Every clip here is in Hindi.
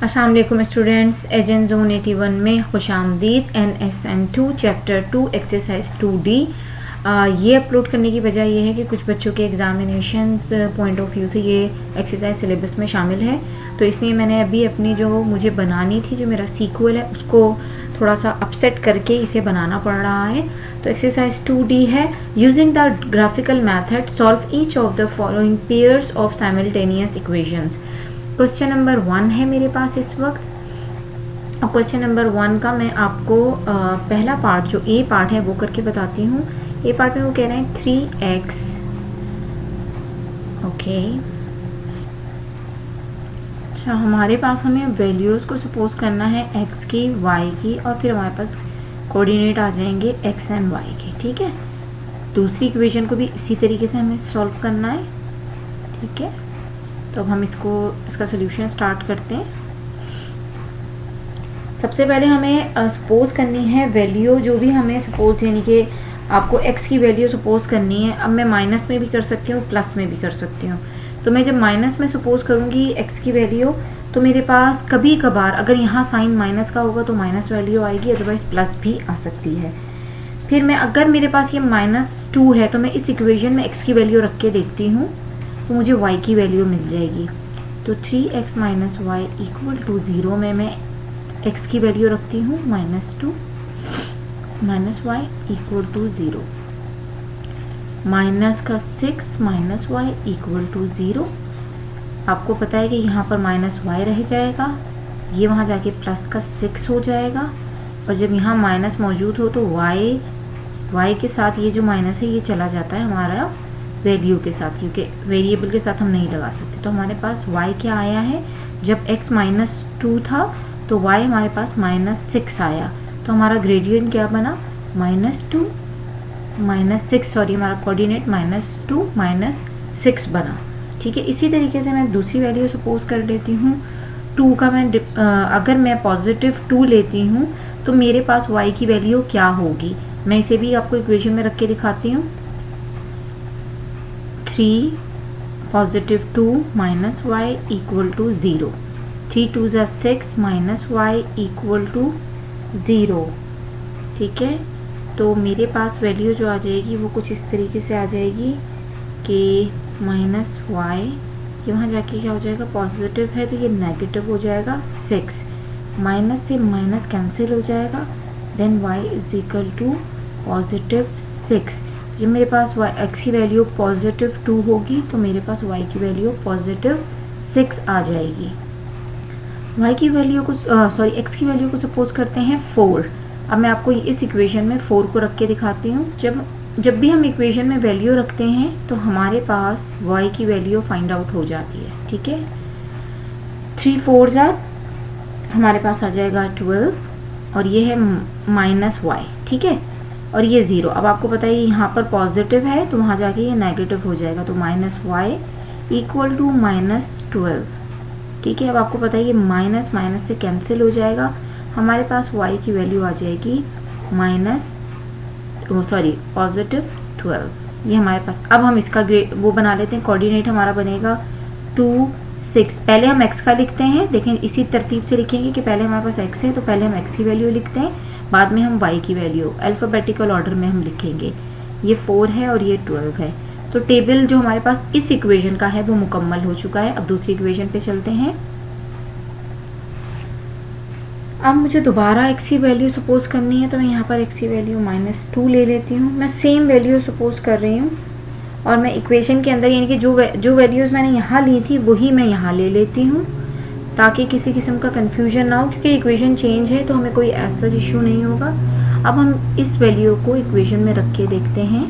अस्सलाम वालेकुम स्टूडेंट्स, एजेंट जोन 81 में खुशामदीद। NSM2 chapter 2 exercise 2D। ये अपलोड करने की वजह यह है कि कुछ बच्चों के एग्जामिनेशंस पॉइंट ऑफ व्यू से ये एक्सरसाइज सिलेबस में शामिल है, तो इसलिए मैंने अभी अपनी जो मुझे बनानी थी, जो मेरा सीक्वल है, उसको थोड़ा सा अपसेट करके इसे बनाना पड़ रहा है। तो एक्सरसाइज 2D है, using the graphical method solve each of the following pairs of simultaneous equations. Question number 1 है मेरे पास इस वक्त, और क्वेश्चन नंबर 1 का मैं आपको पहला पार्ट जो ए पार्ट है वो करके बताती हूँ। ए पार्ट में वो कह रहे हैं 3x, ओके। अच्छा, हमारे पास हमें वैल्यूज़ को सपोज करना है x की, y की, और फिर हमारे पास कोऑर्डिनेट आ जाएंगे x एंड y के, ठीक है। दूसरी इक्वेशन को भी इसी तरीके से हमें सॉल्व करना है, ठीक है। तो अब हम इसका सोल्यूशन स्टार्ट करते हैं। सबसे पहले हमें सपोज करनी है वैल्यू, जो भी हमें सपोज, यानी कि आपको x की वैल्यू सपोज करनी है। अब मैं माइनस में भी कर सकती हूँ, प्लस में भी कर सकती हूँ। तो मैं जब माइनस में सपोज करूँगी x की वैल्यू, तो मेरे पास कभी कभार अगर यहाँ साइन माइनस का होगा तो माइनस वैल्यू आएगी, अदरवाइज प्लस भी आ सकती है। फिर मैं अगर मेरे पास ये -2 है तो मैं इस इक्वेशन में x की वैल्यू रख के देखती हूँ, तो मुझे y की वैल्यू मिल जाएगी। तो 3x minus y equal to 0 में मैं x की वैल्यू रखती हूँ -2 minus y equal to 0, minus का 6 माइनस वाई इक्वल टू 0। आपको पता है कि यहाँ पर माइनस वाई रह जाएगा, ये वहाँ जाके प्लस का 6 हो जाएगा, और जब यहाँ माइनस मौजूद हो तो y के साथ ये जो माइनस है ये चला जाता है हमारा वैल्यू के साथ, क्योंकि वेरिएबल के साथ हम नहीं लगा सकते। तो हमारे पास y क्या आया है, जब x -2 था तो y हमारे पास -6 आया, तो हमारा ग्रेडियंट क्या बना, -2 -6, सॉरी हमारा कोऑर्डिनेट -2 -6 बना, ठीक है। इसी तरीके से मैं दूसरी वैल्यू सपोज कर लेती हूँ 2 का। मैं अगर मैं +2 लेती हूँ तो मेरे पास y की वैल्यू क्या होगी, मैं इसे भी आपको इक्वेशन में रख के दिखाती हूँ। 3 +2 माइनस वाई इक्वल टू 0, 3 2 ज़ा 6 माइनस वाई इक्वल टू 0, ठीक है। तो मेरे पास वैल्यू जो आ जाएगी वो कुछ इस तरीके से आ जाएगी कि माइनस वाई, ये वहाँ जाके क्या हो जाएगा, पॉजिटिव है तो ये नेगेटिव हो जाएगा 6, माइनस से माइनस कैंसिल हो जाएगा, then y is equal to +6। जब मेरे पास x की वैल्यू +2 होगी तो मेरे पास y की वैल्यू +6 आ जाएगी। y की वैल्यू को x की वैल्यू को सपोज करते हैं 4। अब मैं आपको इस इक्वेशन में 4 को रख के दिखाती हूँ। जब भी हम इक्वेशन में वैल्यू रखते हैं तो हमारे पास y की वैल्यू फाइंड आउट हो जाती है, ठीक है। 3 4 ज़ा हमारे पास आ जाएगा 12, और ये है -y, ठीक है, और ये 0। अब आपको पता है यहाँ पर पॉजिटिव है तो वहाँ जाके ये नेगेटिव हो जाएगा, तो -y इक्वल टू -12, ठीक है। अब आपको पता है ये माइनस माइनस से कैंसिल हो जाएगा, हमारे पास y की वैल्यू आ जाएगी +12, ये हमारे पास। अब हम इसका वो बना लेते हैं, कोऑर्डिनेट हमारा बनेगा 2 6। पहले हम x का लिखते हैं, देखें इसी तरतीब से लिखेंगे कि पहले हमारे पास x है तो पहले हम x की वैल्यू लिखते हैं, बाद में हम y की वैल्यू अल्फ़ाबेटिकल ऑर्डर में हम लिखेंगे। ये 4 है और ये 12 है, तो टेबल जो हमारे पास इस इक्वेशन का है वो मुकम्मल हो चुका है। अब दूसरी इक्वेशन पे चलते हैं। अब मुझे दोबारा x की वैल्यू सपोज करनी है, तो मैं यहाँ पर x की वैल्यू -2 ले लेती हूँ। मैं सेम वैल्यू सपोज कर रही हूँ, और मैं इक्वेशन के अंदर यानी कि जो वैल्यूज़ मैंने यहाँ ली थी वही मैं यहाँ ले लेती हूँ, ताकि किसी किस्म का कन्फ्यूजन ना हो, क्योंकि इक्वेशन चेंज है तो हमें कोई ऐसा इशू नहीं होगा। अब हम इस वैल्यू को इक्वेशन में रख के देखते हैं,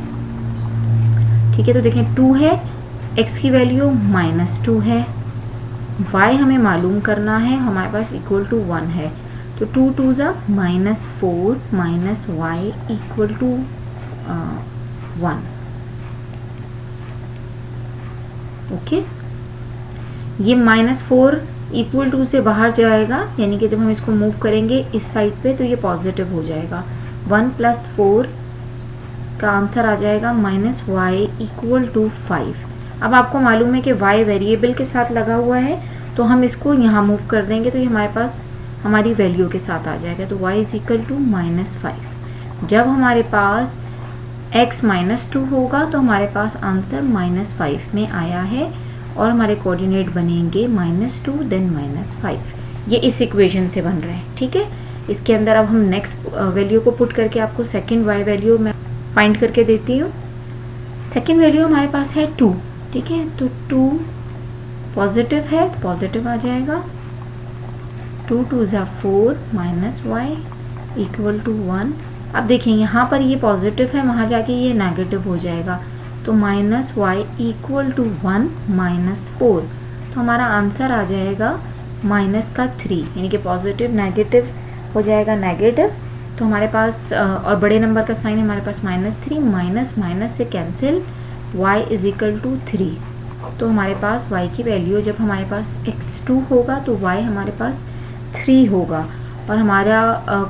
ठीक है। तो देखें 2 है, x की वैल्यू -2 है, y हमें मालूम करना है, हमारे पास इक्वल टू 1 है, तो 2 2 ज़ा -4 minus y equal to 1, okay. ये -4 इक्वल टू से बाहर जाएगा, यानी कि जब हम इसको मूव करेंगे इस साइड पे तो ये पॉजिटिव हो जाएगा। 1 + 4 का आंसर आ जाएगा -y इक्वल टू 5। अब आपको मालूम है कि y वेरिएबल के साथ लगा हुआ है तो हम इसको यहाँ मूव कर देंगे तो ये हमारे पास हमारी वैल्यू के साथ आ जाएगा। तो y इज इक्वल टू -5। जब हमारे पास x -2 होगा तो हमारे पास आंसर -5 में आया है और हमारे कोऑर्डिनेट बनेंगे -2 देन -5। ये इस इक्वेशन से बन रहे हैं, ठीक है। इसके अंदर अब हम नेक्स्ट वैल्यू को पुट करके आपको सेकंड y वैल्यू मैं फाइंड करके देती हूँ। सेकंड वैल्यू हमारे पास है 2, ठीक है। तो 2 पॉजिटिव है तो पॉजिटिव आ जाएगा। 2 2 ज़ा 4 -y इक्वल टू 1। अब देखिए यहाँ पर ये पॉजिटिव है, वहाँ जाके ये नेगेटिव हो जाएगा। तो -y इक्वल टू 1 -4। तो हमारा आंसर आ जाएगा -3, यानी कि पॉजिटिव नेगेटिव हो जाएगा नेगेटिव। तो हमारे पास और बड़े नंबर का साइन हमारे पास -3, माइनस से cancel, y is equal to 3। तो हमारे पास y की वैल्यू जब हमारे पास x2 होगा तो y हमारे पास 3 होगा और हमारा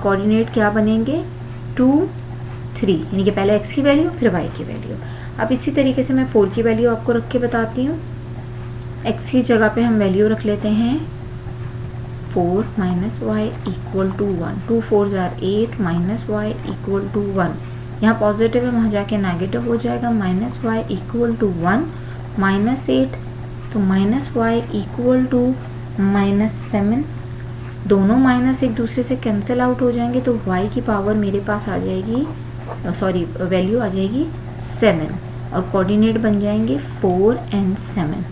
कोऑर्डिनेट क्या बनेंगे 2 3, यानी कि पहले x की वैल्यू फिर y की वैल्यू। अब इसी तरीके से मैं 4 की वैल्यू आपको रख के बताती हूँ। x की जगह पे हम वैल्यू रख लेते हैं 4 -y इक्वल टू 1। 2 4 ज़ा 8 -y इक्वल टू 1। यहाँ पॉजिटिव है, वहाँ जाके नेगेटिव हो जाएगा। -y इक्वल टू 1 -8, तो -y इक्वल टू -7। दोनों माइनस एक दूसरे से कैंसिल आउट हो जाएंगे तो y की पावर मेरे पास आ जाएगी, सॉरी वैल्यू आ जाएगी 7 और कोऑर्डिनेट बन जाएंगे 4 और 7।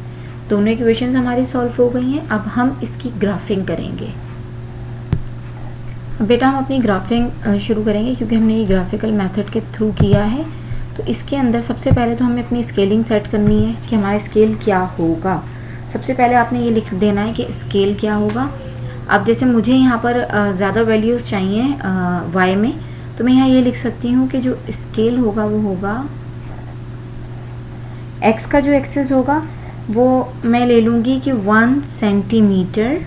दोनों इक्वेशंस हमारी सॉल्व हो गई हैं। अब हम इसकी ग्राफिंग करेंगे। बेटा हम अपनी ग्राफिंग शुरू करेंगे क्योंकि हमने ये ग्राफिकल मेथड के थ्रू किया है। तो इसके अंदर सबसे पहले तो हमें अपनी स्केलिंग सेट करनी है कि हमारा स्केल क्या होगा। सबसे पहले आपने ये लिख देना है कि स्केल क्या होगा। अब जैसे मुझे यहाँ पर ज़्यादा वैल्यूज़ चाहिए y में, तो मैं यहाँ ये लिख सकती हूँ कि जो स्केल होगा वो होगा x का जो एक्सेस होगा वो मैं ले लूँगी कि 1 सेंटीमीटर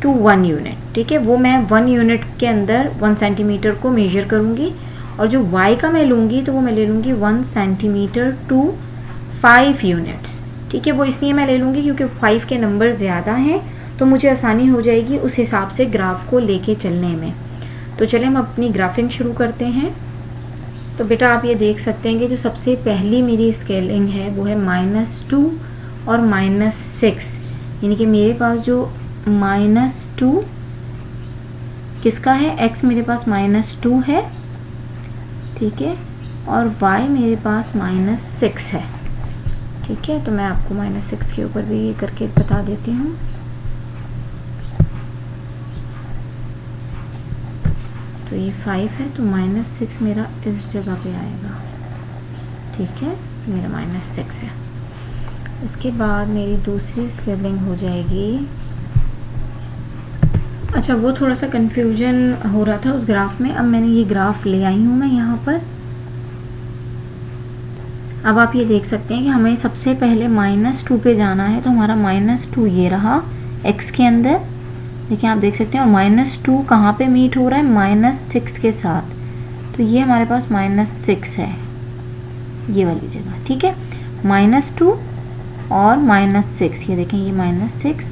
टू 1 यूनिट, ठीक है। वो मैं 1 यूनिट के अंदर 1 सेंटीमीटर को मेजर करूँगी और जो y का मैं लूँगी तो वो मैं ले लूँगी 1 सेंटीमीटर टू 5 यूनिट्स, ठीक है। वो इसलिए मैं ले लूँगी क्योंकि 5 के नंबर ज़्यादा हैं तो मुझे आसानी हो जाएगी उस हिसाब से ग्राफ को लेके चलने में। तो चलिए हम अपनी ग्राफिंग शुरू करते हैं। तो बेटा आप ये देख सकते हैं कि जो सबसे पहली मेरी स्केलिंग है वो है -2 और -6, यानी कि मेरे पास जो -2 किसका है, x मेरे पास -2 है, ठीक है, और y मेरे पास -6 है, ठीक है। तो मैं आपको -6 के ऊपर भी ये करके बता देती हूँ। तो ये 5 है तो -6 मेरा इस जगह पे आएगा, ठीक है, मेरा -6 है। इसके बाद मेरी दूसरी स्केलिंग हो जाएगी। अच्छा वो थोड़ा सा कन्फ्यूजन हो रहा था उस ग्राफ में, अब मैंने ये ग्राफ ले आई हूँ मैं यहाँ पर। अब आप ये देख सकते हैं कि हमें सबसे पहले -2 पे जाना है, तो हमारा -2 ये रहा x के अंदर, देखिए आप देख सकते हैं। और -2 कहाँ पे मीट हो रहा है, -6 के साथ, तो ये हमारे पास -6 है ये वाली जगह, ठीक है। -2 और -6, ये देखें ये -6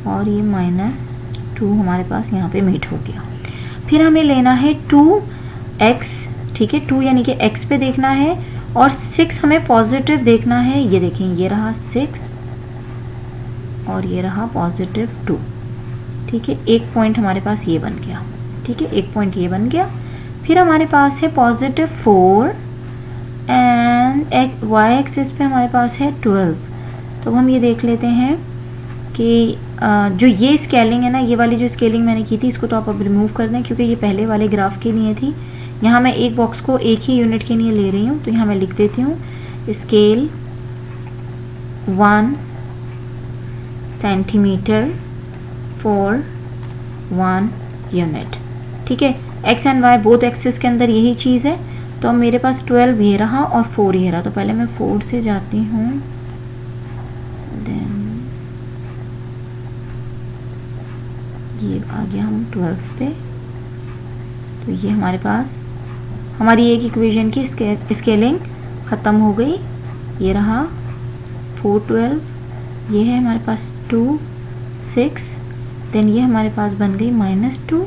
और ये -2 हमारे पास यहाँ पे मीट हो गया। फिर हमें लेना है 2x, ठीक है, 2 यानी कि x पे देखना है और 6 हमें पॉजिटिव देखना है। ये देखें ये रहा 6 और ये रहा +2, ठीक है। एक पॉइंट हमारे पास ये बन गया, ठीक है, एक पॉइंट ये बन गया। फिर हमारे पास है +4 एंड y एक्सिस पे हमारे पास है 12। तो हम ये देख लेते हैं कि जो ये स्केलिंग है ना, ये वाली जो स्केलिंग मैंने की थी इसको तो आप अब रिमूव कर दें क्योंकि ये पहले वाले ग्राफ के लिए थी। यहाँ मैं एक बॉक्स को एक ही यूनिट के लिए ले रही हूँ, तो यहाँ मैं लिख देती हूँ स्केल 1 सेंटीमीटर फॉर 1 यूनिट, ठीक है। x and y both axis के अंदर यही चीज़ है। तो अब मेरे पास 12 ये रहा और 4 ये रहा, तो पहले मैं 4 से जाती हूँ, देन ये आ गया हम 12 पे। तो ये हमारे पास हमारी एक इक्वेशन की स्केलिंग ख़त्म हो गई। ये रहा 4 12 ये है हमारे पास 2 6, देन ये हमारे पास बन गई -2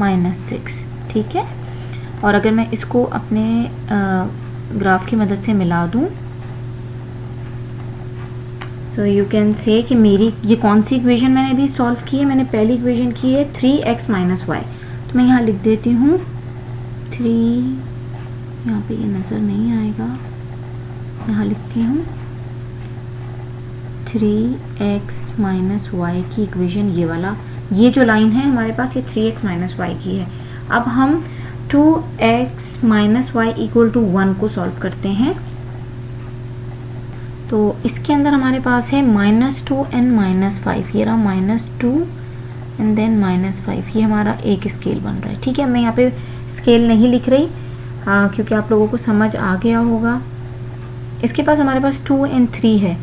-6, ठीक है। और अगर मैं इसको अपने ग्राफ की मदद से मिला दूं, सो यू कैन से कि मेरी ये कौन सी इक्वेशन मैंने अभी सॉल्व की है। मैंने पहली इक्वेशन की है 3x - y, तो मैं यहाँ लिख देती हूँ 3, यहाँ पे ये नज़र नहीं आएगा, यहाँ लिखती हूँ 3x - y की इक्वेशन, ये वाला, ये जो लाइन है हमारे पास ये 3x - y की है। अब हम 2x - y = 1 को सॉल्व करते हैं। तो इसके अंदर हमारे पास है -2 and -5, ये रहा -2 एंड देन -5, ये हमारा एक स्केल बन रहा है, ठीक है। मैं यहाँ पे स्केल नहीं लिख रही क्योंकि आप लोगों को समझ आ गया होगा। इसके पास हमारे पास 2 and 3 है,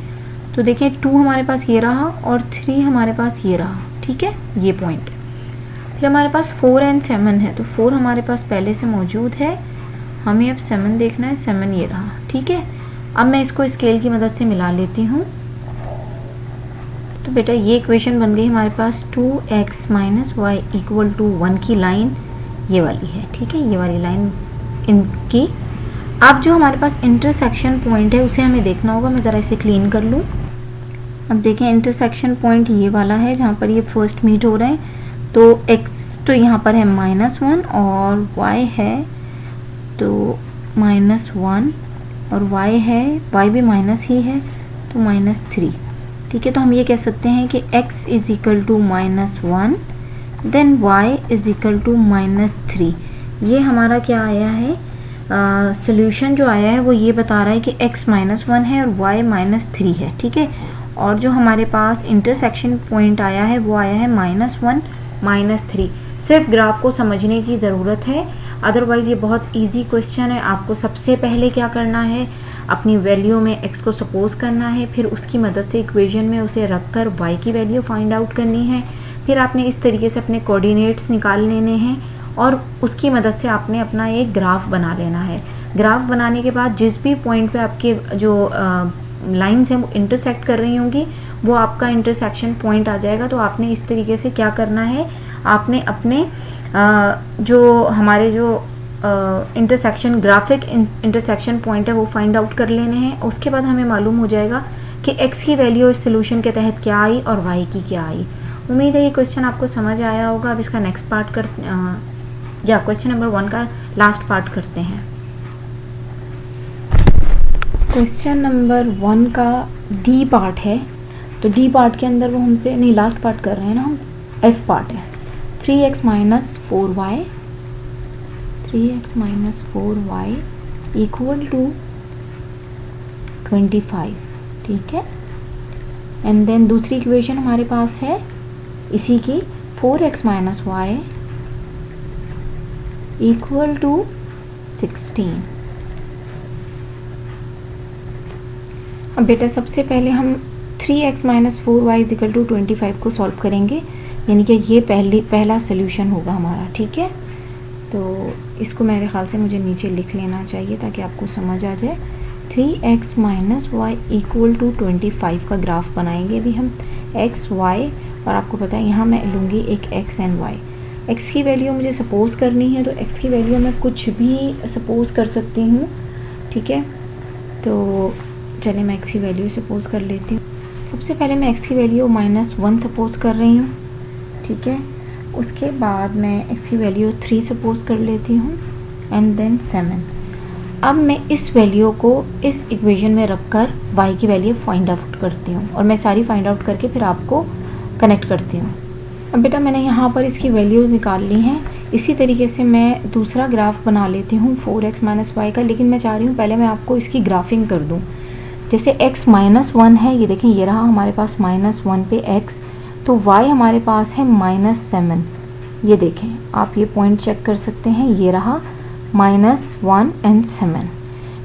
तो देखिए 2 हमारे पास ये रहा और 3 हमारे पास ये रहा, ठीक है, ये पॉइंट। फिर हमारे पास 4 and 7 है, तो 4 हमारे पास पहले से मौजूद है, हमें अब 7 देखना है, 7 ये रहा, ठीक है। अब मैं इसको स्केल की मदद से मिला लेती हूँ। तो बेटा ये इक्वेशन बन गई हमारे पास 2x - y = 1 की लाइन ये वाली है, ठीक है, ये वाली लाइन इनकी। अब जो हमारे पास इंटरसेक्शन पॉइंट है उसे हमें देखना होगा। मैं ज़रा इसे क्लीन कर लूँ। अब देखें इंटरसेक्शन पॉइंट ये वाला है जहाँ पर ये फर्स्ट मीट हो रहे हैं। तो x तो यहाँ पर है -1 और y है तो -1 और y है, y भी माइनस ही है तो -3, ठीक है। तो हम ये कह सकते हैं कि x = -1 देन y = -3। ये हमारा क्या आया है, सॉल्यूशन जो आया है वो ये बता रहा है कि x -1 है और y -3 है, ठीक है। और जो हमारे पास इंटरसेक्शन पॉइंट आया है वो आया है -1 -3। सिर्फ ग्राफ को समझने की ज़रूरत है, अदरवाइज़ ये बहुत इजी क्वेश्चन है। आपको सबसे पहले क्या करना है, अपनी वैल्यू में x को सपोज करना है, फिर उसकी मदद से इक्वेशन में उसे रखकर y की वैल्यू फाइंड आउट करनी है। फिर आपने इस तरीके से अपने कोऑर्डिनेट्स निकाल लेने हैं और उसकी मदद से आपने अपना एक ग्राफ बना लेना है। ग्राफ बनाने के बाद जिस भी पॉइंट पे आपके जो लाइन्स हैं वो इंटरसेक्ट कर रही होंगी वो आपका इंटरसेक्शन पॉइंट आ जाएगा। तो आपने इस तरीके से क्या करना है, आपने अपने जो हमारे जो इंटरसेक्शन ग्राफिक इंटरसेक्शन पॉइंट है वो फाइंड आउट कर लेने हैं। उसके बाद हमें मालूम हो जाएगा कि x की वैल्यू इस सोल्यूशन के तहत क्या आई और y की क्या आई। उम्मीद है ये क्वेश्चन आपको समझ आया होगा। अब इसका नेक्स्ट पार्ट या क्वेश्चन नंबर 1 का लास्ट पार्ट करते हैं। क्वेश्चन नंबर 1 का डी पार्ट है, तो डी पार्ट के अंदर वो हमसे नहीं, लास्ट पार्ट कर रहे हैं ना हम, एफ पार्ट है 3x - 4y = 25, ठीक है। एंड देन दूसरी इक्वेशन हमारे पास है इसी की 4x - y = 16। अब बेटा सबसे पहले हम 3x - 4y = 25 को सॉल्व करेंगे, यानी कि ये पहला सोल्यूशन होगा हमारा, ठीक है। तो इसको मेरे ख्याल से मुझे नीचे लिख लेना चाहिए ताकि आपको समझ आ जाए। 3x - y = 25 का ग्राफ बनाएंगे अभी हम x y, और आपको पता है यहाँ मैं लूँगी एक x एंड y। x की वैल्यू मुझे सपोज करनी है तो x की वैल्यू मैं कुछ भी सपोज कर सकती हूँ, ठीक है। तो चलिए मैं x की वैल्यू सपोज कर लेती हूँ। सबसे पहले मैं x की वैल्यू -1 सपोज कर रही हूँ, ठीक है। उसके बाद मैं x की वैल्यू 3 सपोज कर लेती हूँ एंड देन 7। अब मैं इस वैल्यू को इस इक्वेशन में रखकर y की वैल्यू फाइंड आउट करती हूँ और मैं सारी फाइंड आउट करके फिर आपको कनेक्ट करती हूँ। अब बेटा मैंने यहाँ पर इसकी वैल्यूज़ निकाल ली हैं। इसी तरीके से मैं दूसरा ग्राफ बना लेती हूँ 4x - y का, लेकिन मैं चाह रही हूँ पहले मैं आपको इसकी ग्राफिंग कर दूँ। जैसे x -1 है, ये देखें ये रहा हमारे पास -1 पे x, तो y हमारे पास है -7। ये देखें आप ये पॉइंट चेक कर सकते हैं, ये रहा -1 and 7।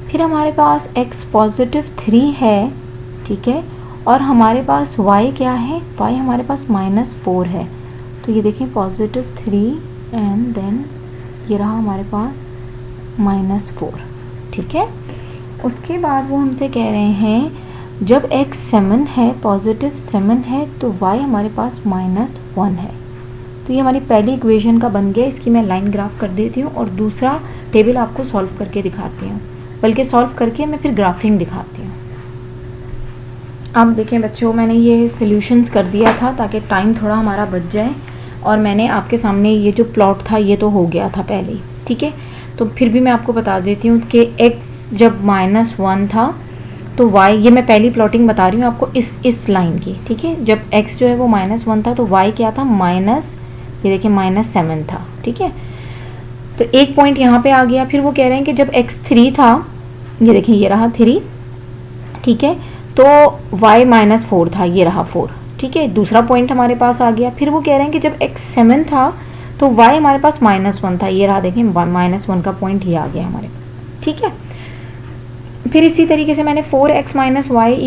फिर हमारे पास x +3 है, ठीक है, और हमारे पास y क्या है, y हमारे पास -4 है। तो ये देखें +3 एंड देन ये रहा हमारे पास -4, ठीक है। उसके बाद वो हमसे कह रहे हैं जब x 7 है, पॉजिटिव 7 है, तो y हमारे पास -1 है। तो ये हमारी पहली इक्वेशन का बन गया। इसकी मैं लाइन ग्राफ कर देती हूँ और दूसरा टेबल आपको सॉल्व करके दिखाती हूँ, बल्कि सॉल्व करके मैं फिर ग्राफिंग दिखाती हूँ। अब देखें बच्चों, मैंने ये सॉल्यूशंस कर दिया था ताकि टाइम थोड़ा हमारा बच जाए, और मैंने आपके सामने ये जो प्लॉट था ये तो हो गया था पहले ही, ठीक है। तो फिर भी मैं आपको बता देती हूँ कि x जब -1 था तो y, ये मैं पहली प्लॉटिंग बता रही हूँ आपको इस लाइन की, ठीक है। जब x जो है वो -1 था तो y क्या था, ये देखिए -7 था, ठीक है। तो एक पॉइंट यहाँ पे आ गया। फिर वो कह रहे हैं कि जब x 3 था, ये देखिए ये रहा 3, ठीक है, तो y -4 था, ये रहा 4, ठीक है। दूसरा पॉइंट हमारे पास आ गया। फिर वो कह रहे हैं कि जब x 7 था तो y हमारे पास -1 था, ये रहा देखें -1 का पॉइंट ये आ गया हमारे पास, ठीक है। फिर इसी तरीके से मैंने 4x - y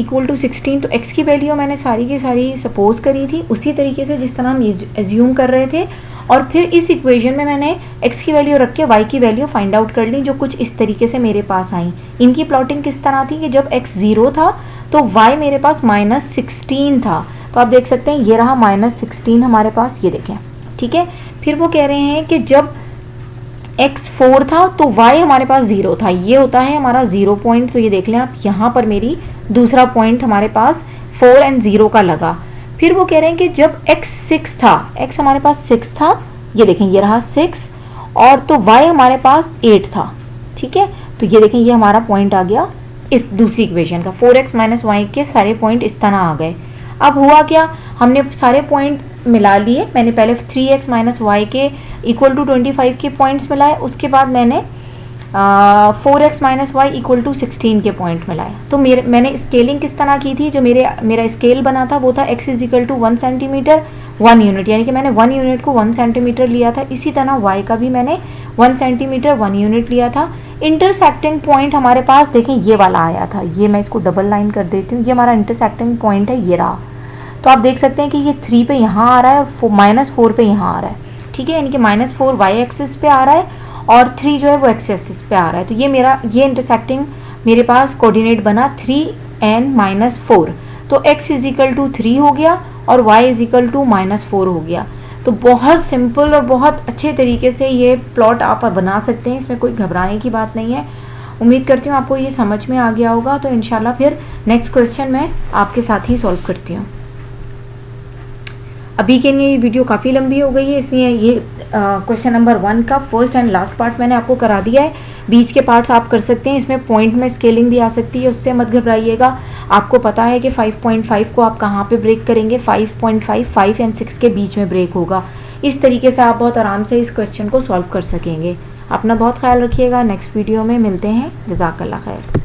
= 16, तो x की वैल्यू मैंने सारी की सारी सपोज करी थी उसी तरीके से जिस तरह हम एज्यूम कर रहे थे, और फिर इस इक्वेशन में मैंने x की वैल्यू रख के y की वैल्यू फाइंड आउट कर ली, जो कुछ इस तरीके से मेरे पास आई। इनकी प्लॉटिंग किस तरह थी कि जब x 0 था तो y मेरे पास -16 था, तो आप देख सकते हैं ये रहा -16 हमारे पास, ये देखें, ठीक है। फिर वो कह रहे हैं कि जब x 4 था तो y हमारे पास 0 था, ये होता है हमारा 0 पॉइंट। तो ये देख लें आप, यहाँ पर मेरी दूसरा पॉइंट हमारे पास 4 और 0 का लगा। फिर वो कह रहे हैं कि जब x 6 था, x हमारे पास 6 था, ये देखें ये रहा 6, और तो y हमारे पास 8 था, ठीक है। तो ये देखें ये हमारा पॉइंट आ गया इस दूसरी इक्वेशन का। 4x - y के सारे पॉइंट इस तरह आ गए। अब हुआ क्या, हमने सारे पॉइंट मिला लिए। मैंने पहले 3x - y के = 25 के पॉइंट्स मिलाए, उसके बाद मैंने 4x - y = 16 के पॉइंट मिलाए। तो मैंने स्केलिंग किस तरह की थी, जो मेरा स्केल बना था वो था x = 1 सेंटीमीटर 1 यूनिट, यानी कि मैंने 1 यूनिट को 1 सेंटीमीटर लिया था। इसी तरह y का भी मैंने 1 सेंटीमीटर 1 यूनिट लिया था। इंटरसेक्टिंग पॉइंट हमारे पास देखें ये वाला आया था, ये मैं इसको डबल लाइन कर देती हूँ, ये हमारा इंटरसेक्टिंग पॉइंट है, ये रहा। तो आप देख सकते हैं कि ये 3 पे यहाँ आ रहा है और -4 पे यहाँ आ रहा है, ठीक है, यानी कि -4 y एक्सिस पे आ रहा है और 3 जो है वो x एक्सिस पे आ रहा है। तो ये इंटरसेक्टिंग मेरे पास कोऑर्डिनेट बना 3n - 4, तो x = 3 हो गया और y = -4 हो गया। तो बहुत सिंपल और बहुत अच्छे तरीके से ये प्लॉट आप बना सकते हैं, इसमें कोई घबराने की बात नहीं है। उम्मीद करती हूँ आपको ये समझ में आ गया होगा। तो इंशाल्लाह फिर नेक्स्ट क्वेश्चन मैं आपके साथ ही सॉल्व करती हूँ। अभी के लिए ये वीडियो काफ़ी लंबी हो गई है, इसलिए ये क्वेश्चन नंबर 1 का फर्स्ट एंड लास्ट पार्ट मैंने आपको करा दिया है। बीच के पार्ट्स आप कर सकते हैं, इसमें पॉइंट में स्केलिंग भी आ सकती है, उससे मत घबराइएगा। आपको पता है कि 5.5 को आप कहाँ पे ब्रेक करेंगे, 5.5 5 और 6 के बीच में ब्रेक होगा। इस तरीके से आप बहुत आराम से इस क्वेश्चन को सॉल्व कर सकेंगे। अपना बहुत ख्याल रखिएगा। नेक्स्ट वीडियो में मिलते हैं। जज़ाकल्लाह खैर।